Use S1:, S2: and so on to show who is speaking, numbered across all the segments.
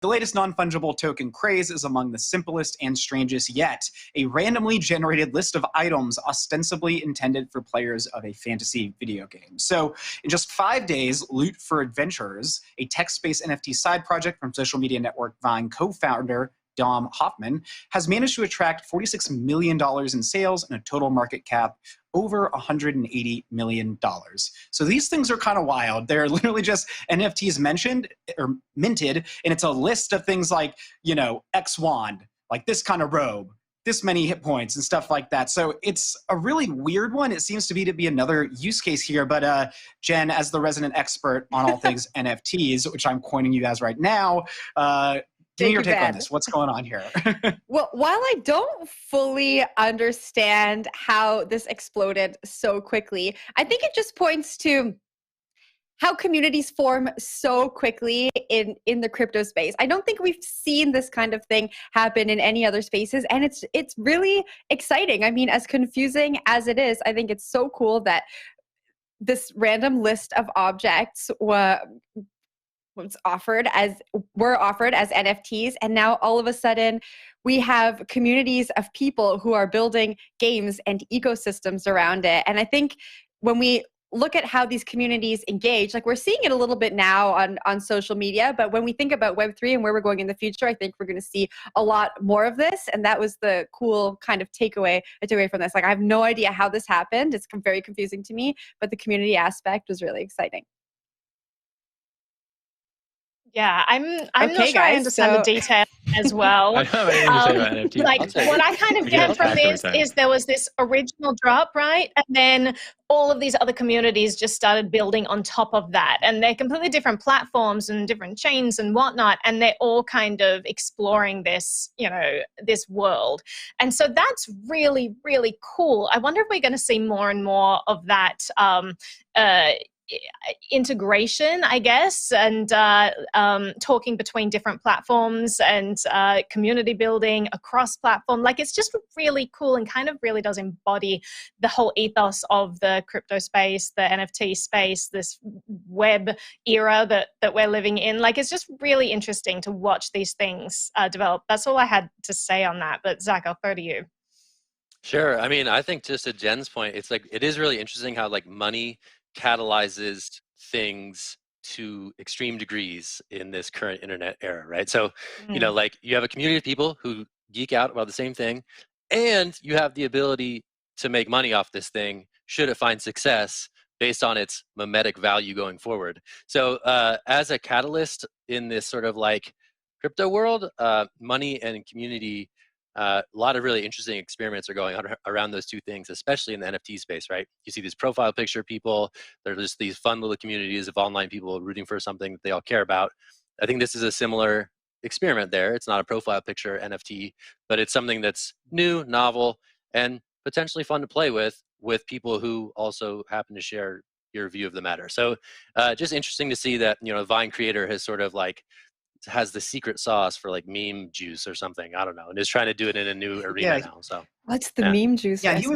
S1: The latest non-fungible token craze is among the simplest and strangest yet, a randomly generated list of items ostensibly intended for players of a fantasy video game. So in just 5 days, Loot for Adventurers, a text-based NFT side project from social media network Vine co-founder Dom Hoffman, has managed to attract $46 million in sales and a total market cap over $180 million. So these things are kind of wild. They're literally just NFTs mentioned or minted, and it's a list of things like, you know, X wand, like this kind of robe, this many hit points and stuff like that. So it's a really weird one. It seems to be another use case here. But Jen, as the resident expert on all things NFTs, which I'm coining you as right now, give me your take on this. What's going on here?
S2: Well, while I don't fully understand how this exploded so quickly, I think it just points to how communities form so quickly in the crypto space. I don't think we've seen this kind of thing happen in any other spaces, and it's really exciting. I mean, as confusing as it is, I think it's so cool that this random list of objects were offered as NFTs, and now all of a sudden we have communities of people who are building games and ecosystems around it. And I think when we look at how these communities engage, like we're seeing it a little bit now on social media, but when we think about Web3 and where we're going in the future, I think we're going to see a lot more of this. And that was the cool kind of takeaway from this. Like, I have no idea how this happened. It's very confusing to me, but the community aspect was really exciting.
S3: Yeah, I'm not sure I understand the detail as well.
S4: I don't have anything to say about NFT.
S3: Like, what I kind of get from this is there was this original drop, right? And then all of these other communities just started building on top of that. And they're completely different platforms and different chains and whatnot. And they're all kind of exploring this, you know, this world. And so that's really, really cool. I wonder if we're going to see more and more of that integration, I guess, and talking between different platforms and community building across platform. Like, it's just really cool and kind of really does embody the whole ethos of the crypto space, the NFT space, this web era that we're living in. Like, it's just really interesting to watch these things develop. That's all I had to say on that. But Zach, I'll throw to you.
S4: Sure. I mean, I think just to Jen's point, it's like, it is really interesting how like money catalyzes things to extreme degrees in this current internet era, right? So, you know, like you have a community of people who geek out about the same thing, and you have the ability to make money off this thing should it find success based on its mimetic value going forward. So as a catalyst in this sort of like crypto world, money and community, a lot of really interesting experiments are going on around those two things, especially in the NFT space, right? You see these profile picture people, they're just these fun little communities of online people rooting for something that they all care about. I think this is a similar experiment there. It's not a profile picture NFT, but it's something that's new, novel, and potentially fun to play with people who also happen to share your view of the matter. So just interesting to see that, you know, Vine creator has sort of like has the secret sauce for like meme juice or something, I don't know, and is trying to do it in a new arena now. So
S2: what's the meme juice?
S1: Yeah, he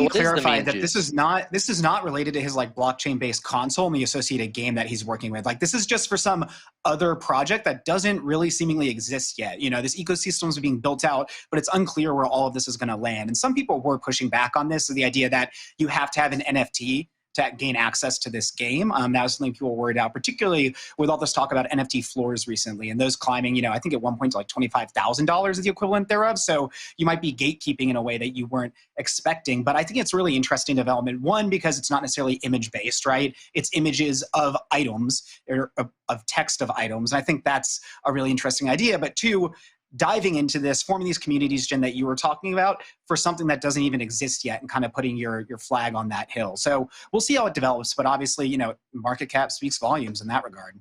S1: clarified that this is not related to his like blockchain based console and the associated game that he's working with. Like, this is just for some other project that doesn't really seemingly exist yet. You know, this ecosystem is being built out, but it's unclear where all of this is going to land. And some people were pushing back on this, so the idea that you have to have an NFT to gain access to this game. That was something people were worried about, particularly with all this talk about NFT floors recently, and those climbing, you know, I think at one point to like $25,000 is the equivalent thereof. So you might be gatekeeping in a way that you weren't expecting. But I think it's really interesting development. One, because it's not necessarily image-based, right? It's images of items, or of text of items. And I think that's a really interesting idea. But two, diving into this, forming these communities, Jen, that you were talking about, for something that doesn't even exist yet, and kind of putting your flag on that hill. So we'll see how it develops, but obviously, you know, market cap speaks volumes in that regard.